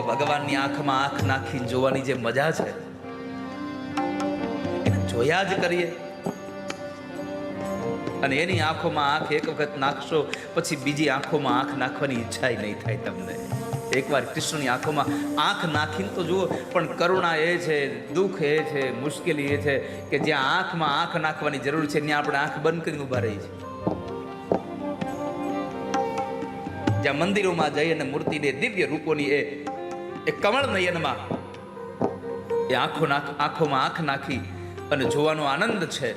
તો ભગવાનની આંખમાં આંખ નાખીને જોવાની જે મજા છે એને જોયા જ કરીએ. અને એની આંખોમાં આંખ એક વખત નાખશો પછી બીજી આંખોમાં આંખ નાખવાની ઈચ્છા નહીં થાય તમને. એકવાર કૃષ્ણની આંખોમાં આંખ નાખીને તો જુઓ. પણ કરુણા એ છે, દુઃખ એ છે, મુશ્કેલી એ છે કે જ્યાં આંખમાં આંખ નાખવાની જરૂર છે ત્યાં આપણે આંખ બંધ કરીને ઊભા રહી છે. જ્યાં મંદિરોમાં જઈ અને મૂર્તિને દિવ્ય રૂપોની એ કમળ નયનમાં એ આંખોમાં આંખ નાખી અને જોવાનો આનંદ છે,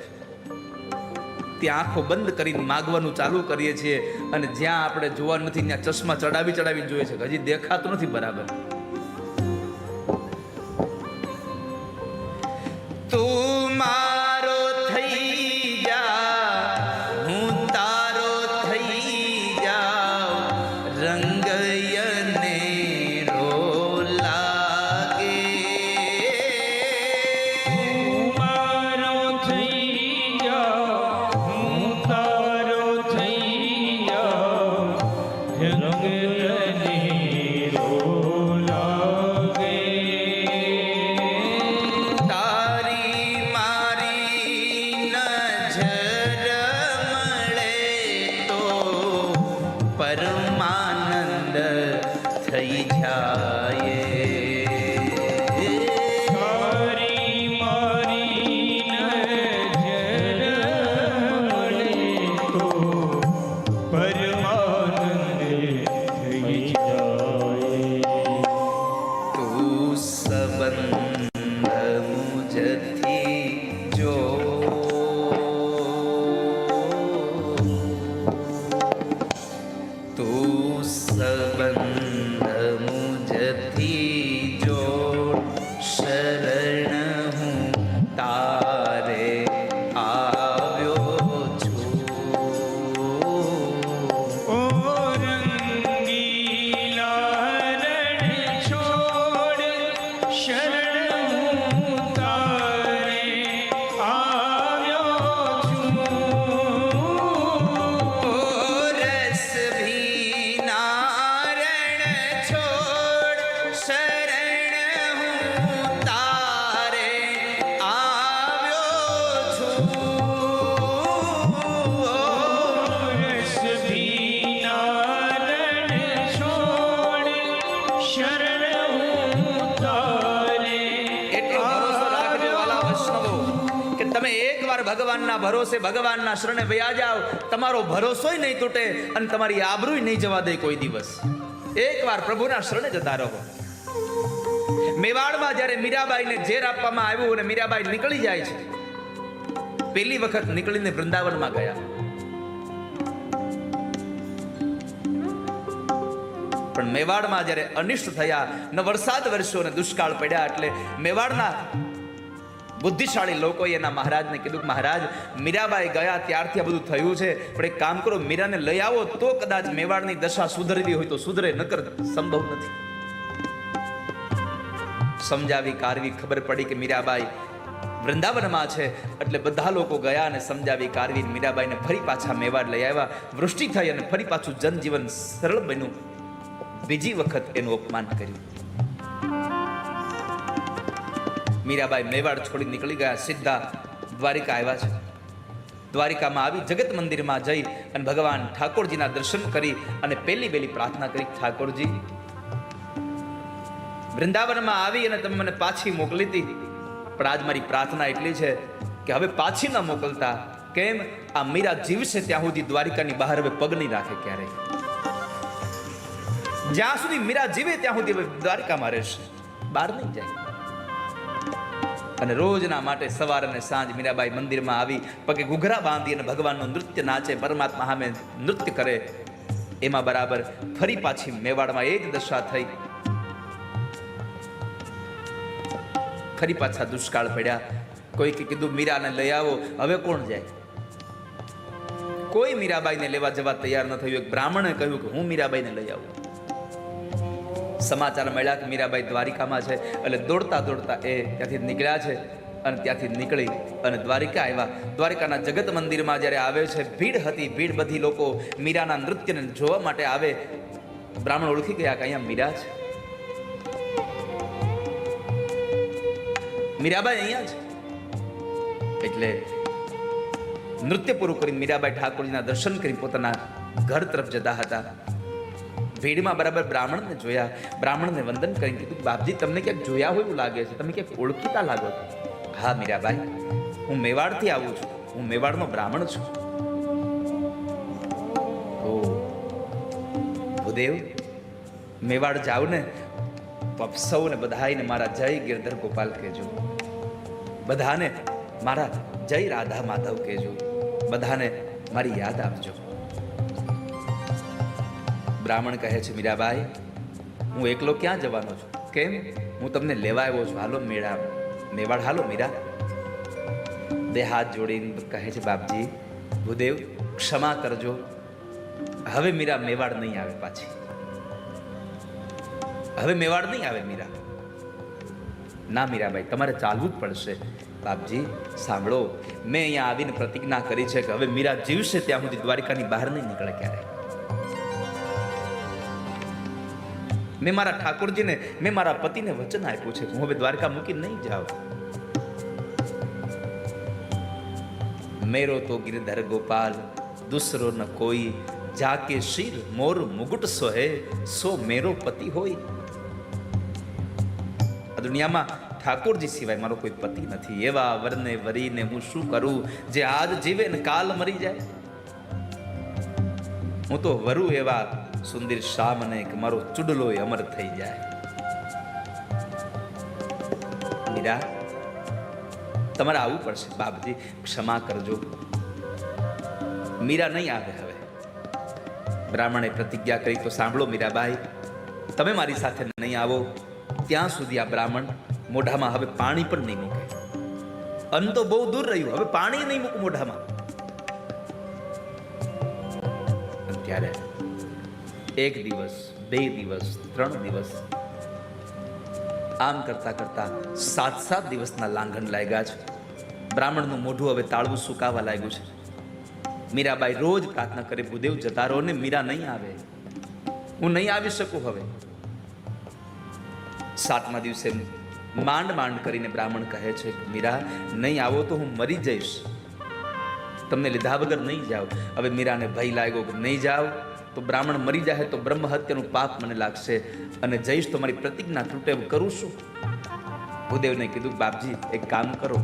ત્યાં આંખો બંધ કરીને માગવાનું ચાલુ કરીએ છીએ. અને જ્યાં આપણે જોવાનું નથી ત્યાં ચશ્મા ચડાવીને જોઈએ છે, હજી દેખાતું નથી બરાબર. તું મારો થઈ જા, હું તારો થઈ જાઉં, રંગ યને રો લાગે. તું મારો થઈ જા, હું તારો થઈ જાઉં, રંગ તને રો લાગે. તારી મારી નજર મળે તો પરમાનંદ થઈ જાય. તારી મારી નજર મળે તો પરમાનંદ થઈ જાય. તું સંબંધ મુજથી જો, તું સંબંધ મુજથી જો, શરણ હું તારે આવ્યો છું. ઓ રંગીલા રણ છોડ, શરણ હું તારે આવ્યો છું. રસ ભીના રણ છોડ, શરણ હું તારે આવ્યો છું. રસ ભીના રણ છોડ, શરણ હું તારે એટલો ભરોસો રાખજો વાલા વૈષ્ણવો કે તમે એકવાર ભગવાનના ભરોસે ભગવાનના શરણે વયા જાઓ, તમારો ભરોસોય નહીં તૂટે અને તમારી આબરૂય નહીં જવા દે કોઈ દિવસ. એકવાર પ્રભુના શરણે જતા રહો. મેવાડમાં જ્યારે મીરાબાઈને ઝેર આપવામાં આવ્યું અને મીરાબાઈ નીકળી જાય છે, પહેલી વખત નીકળીને વૃંદાવનમાં ગયા. પણ મેવાડમાં જ્યારે અનિષ્ટ થયા, ન વરસાદ વરસ્યો અને દુષ્કાળ પડ્યા, એટલે મેવાડના બુદ્ધિશાળી લોકોએ એના મહારાજને કીધું કે મહારાજ, મીરાબાઈ ગયા ત્યારથી આ બધું થયું છે, પણ એક કામ કરો, મીરાને લઈ આવો તો કદાચ મેવાડની દશા સુધરવી હોય તો સુધરે, નકર સંભવ નથી. સમજાવી કારવી ખબર પડી કે મીરાબાઈ વૃંદાવનમાં છે, એટલે બધા લોકો ગયા અને સમજાવી કારવી મીરાબાઈને ફરી પાછા મેવાડ લઈ આવ્યા. વૃષ્ટિ થઈ અને ફરી પાછું જનજીવન સરળ બન્યું. બીજી વખત એનું અપમાન કર્યું. મીરાબાઈ મેવાડ છોડી નીકળી ગયા, સીધા દ્વારિકા આવ્યા છે. દ્વારિકામાં આવી જગત મંદિરમાં જઈ અને ભગવાન ઠાકોરજીના દર્શન કરી અને પહેલી પ્રાર્થના કરી, ઠાકોરજી, વૃંદાવનમાં આવી અને તમે મને પાછી મોકલી હતી, પણ આજ મારી પ્રાર્થના એટલી છે કે હવે પાછી ન મોકલતા. કેમ? આ મીરા જીવશે ત્યાં સુધી દ્વારિકાની બહાર હવે પગ નહીં રાખે ક્યારેય. જ્યાં સુધી મીરા જીવે ત્યાં સુધી દ્વારિકામાં રહેશે, બહાર નહીં જાય. અને રોજના માટે સવાર અને સાંજ મીરાબાઈ મંદિરમાં આવી પગે ઘૂઘરા બાંધી અને ભગવાનનું નૃત્ય નાચે, પરમાત્મા સામે નૃત્ય કરે. એમાં બરાબર ફરી પાછી મેવાડમાં એ જ દશા થઈ. ફરી પાછા દુષ્કાળ પડ્યા. કોઈકે કીધું મીરાને લઈ આવો, હવે કોણ જાય? કોઈ મીરાબાઈને લેવા જવા તૈયાર ન થયું. એક બ્રાહ્મણે કહ્યું કે હું મીરાબાઈને લઈ આવું. સમાચાર મળ્યા કે મીરાબાઈ દ્વારિકામાં છે, એટલે દોડતા દોડતા એ ત્યાંથી નીકળ્યા છે. અને ત્યાંથી નીકળી અને દ્વારિકા આવ્યા. દ્વારિકાના જગત મંદિરમાં જ્યારે આવે છે, ભીડ હતી, ભીડ બધી લોકો મીરાના નૃત્યને જોવા માટે આવે. બ્રાહ્મણ ઓળખી ગયા કે અહીંયા મીરા છે. મીરાબાઈ અહીંયા છે. એટલે નૃત્ય પૂરું કરીને મીરાબાઈ ઠાકોરજીના દર્શન કરી પોતાના ઘર તરફ જતા હતા. ભીડમાં બરાબર બ્રાહ્મણને જોયા. બ્રાહ્મણને વંદન કરીને કીધું, બાપજી તમને ક્યાંક જોયા હોય એવું લાગે છે, તમે ક્યાંક ઓળખીતા લાગો છો. હા મીરાબાઈ, હું મેવાડથી આવું છું, હું મેવાડનો બ્રાહ્મણ છું. ઓ ભૂદેવ, મેવાડ જાવ ને તો આપ સૌને બધાને મારા જય ગિરધર ગોપાલ કહેજો, બધાને મારા જય રાધા માધવ કહેજો, બધાને મારી યાદ આપજો. બ્રાહ્મણ કહે છે, મીરાબાઈ હું એકલો ક્યાં જવાનો છું? કેમ? હું તમને લેવા આવ્યો છું, હાલો મેવાડ હાલો. મીરા બે હાથ જોડીને કહે છે, બાપજી ભૂદેવ ક્ષમા કરજો, હવે મીરા મેવાડ નહીં આવે પાછી, હવે મેવાડ નહીં આવે મીરા. ના મીરાબાઈ, તમારે ચાલવું જ પડશે. બાપજી સાંભળો, મેં અહીંયા આવીને પ્રતિજ્ઞા કરી છે કે હવે મીરા જીવશે ત્યાં સુધી દ્વારિકાની બહાર નહીં નીકળે ક્યારે. મેં મારા ઠાકોરજીને, મેં મારા પતિને વચન આપ્યું છે કે હું હવે દ્વારકા મૂકી નહીં જાઉં. મેરો તો ગિરધર ગોપાલ દૂસરો ન કોઈ, જાકે શિર મોર મુગુટ સોહે સો મેરો પતિ હોય. આ દુનિયામાં ઠાકોરજી સિવાય મારો કોઈ પતિ નથી. એવા વરને વરીને હું શું કરું જે આજ જીવે ને કાલ મરી જાય. હું તો વરુ એવા સુંદર શામને કે મારો ચુડલો અમર થઈ જાય. મીરા તમારે આવવું પડશે. બાપજી ક્ષમા કરજો, મીરા નહીં આવે હવે. બ્રાહ્મણે પ્રતિજ્ઞા કરી તો સાંભળો મીરાબાઈ, તમે મારી સાથે નહીં આવો ત્યાં સુધી આ બ્રાહ્મણ મોઢામાં હવે પાણી પણ નહીં મૂકે. અન્ન તો બહુ દૂર રહ્યું, હવે પાણી નહીં મૂકું મોઢામાં. ત્યારે 1 દિવસ 2 દિવસ 3 દિવસ આમ કરતા કરતા 7 દિવસના લાંઘન લાગ્યા છે. બ્રાહ્મણનું મોઢું હવે તાળવું સુકાવા લાગ્યું છે. મીરાબાઈ રોજ પ્રાર્થના કરે, ભૂદેવ જતા રહો ને, મીરા નહીં આવે, હું નહીં આવી શકું હવે. 7મા દિવસે માંડ માંડ કરીને બ્રાહ્મણ કહે છે, મીરા નહીં આવો તો હું મરી જઈશ, તમને લીધા વગર નહીં જાવ. હવે મીરાને ભય લાગ્યો કે નહીં જાવ તો બ્રાહ્મણ મરી જાય તો બ્રહ્મ હત્યાનું પાપ મને લાગશે, અને જઈશ તો મારી પ્રતિજ્ઞા તૂટે, કરું શું? ભૂદેવને કીધું, બાપજી એક કામ કરો,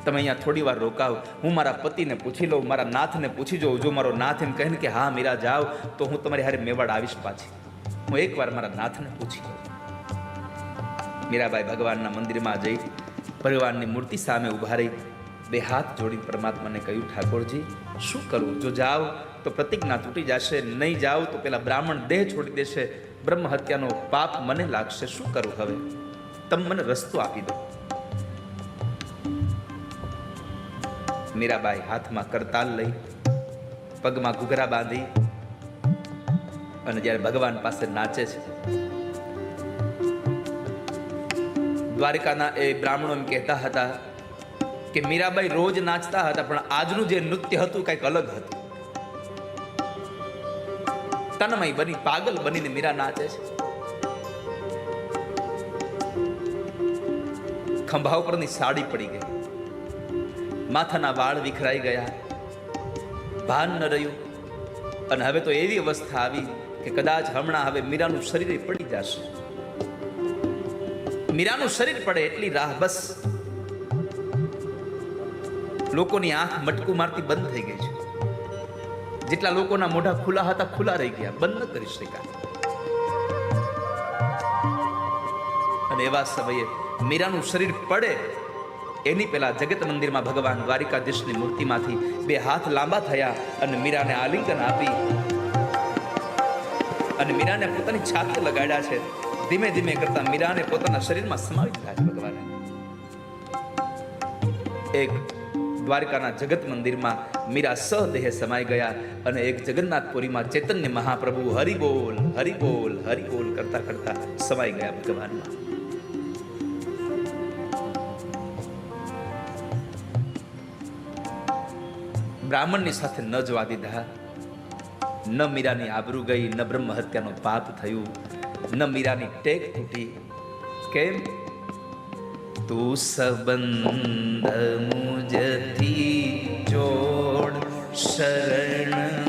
તમે અહીંયા થોડી વાર રોકાવ, હું મારા પતિને પૂછી લઉં, મારા નાથને પૂછી જોઉં. જો મારો નાથ એમ કહે ને કે હા મીરા જાઓ, તો હું તમારી હારે મેવાડ આવીશ પાછી. હું એકવાર મારા નાથને પૂછી લઉં. મીરાબાઈ ભગવાનના મંદિરમાં જઈ ભગવાનની મૂર્તિ સામે ઊભા રહી 2 હાથ જોડી પરમાત્માને કહ્યું, ઠાકોરજી શું કરવું? જો જાઓ તો પ્રતિજ્ઞા તૂટી જશે, નહીં જાઓ તો પેલા બ્રાહ્મણ દેહ છોડી દેશે, બ્રહ્મ હત્યાનો પાપ મને લાગશે, શું કરું હવે? તમે મને રસ્તો આપી દો. મીરાબાઈ હાથમાં કરતાલ લઈ, પગમાં ઘૂઘરા બાંધી અને જ્યારે ભગવાન પાસે નાચે છે, દ્વારિકાના એ બ્રાહ્મણો એમ કહેતા હતા કે મીરાબાઈ રોજ નાચતા હતા, પણ આજનું જે નૃત્ય હતું કંઈક અલગ હતું. તન્મય બની, પાગલ બનીને મીરા નાચે છે. ખંભા ઉપરની સાડી પડી ગઈ, માથાના વાળ વિખરાઈ ગયા, ભાન ન રહ્યું. અને હવે તો એવી અવસ્થા આવી કે કદાચ હમણાં હવે મીરાનું શરીર પડી જશે. મીરાનું શરીર પડે એટલી રાહ, બસ. લોકોની આંખ મટકું મારતી બંધ થઈ ગઈ છે. જેટલા લોકોના મોઢા ખુલ્લા હતા ખુલ્લા રહી ગયા, બંધ ન કરી શક્યા. અને એવા સમયે મીરાનું શરીર પડે એની પહેલા જગત મંદિરમાં ભગવાન દ્વારિકાધીશની મૂર્તિમાંથી 2 હાથ લાંબા થયા અને મીરાને આલિંગન આપી અને મીરાને પોતાની છાતી લગાડ્યા છે. ધીમે ધીમે કરતા મીરાને પોતાના શરીરમાં સમાવી દીધા છે ભગવાને. એક દ્વારકાના જગત મંદિરમાં મીરા સહદેહ સમાઈ ગયા અને એક જગન્નાથપુરીમાં ચૈતન્ય મહાપ્રભુ હરિબોલ હરિબોલ હરિબોલ કરતા કરતા સમાઈ ગયા ભગવાનમાં. બ્રાહ્મણની સાથે ન જવા દીધા. ન મીરાની આબરૂ ગઈ, ન બ્રહ્મ હત્યાનો પાપ થયું, ન મીરાની ટેક તૂટી. કેમ? તું સંબંધ મુજથી જોડ શરણ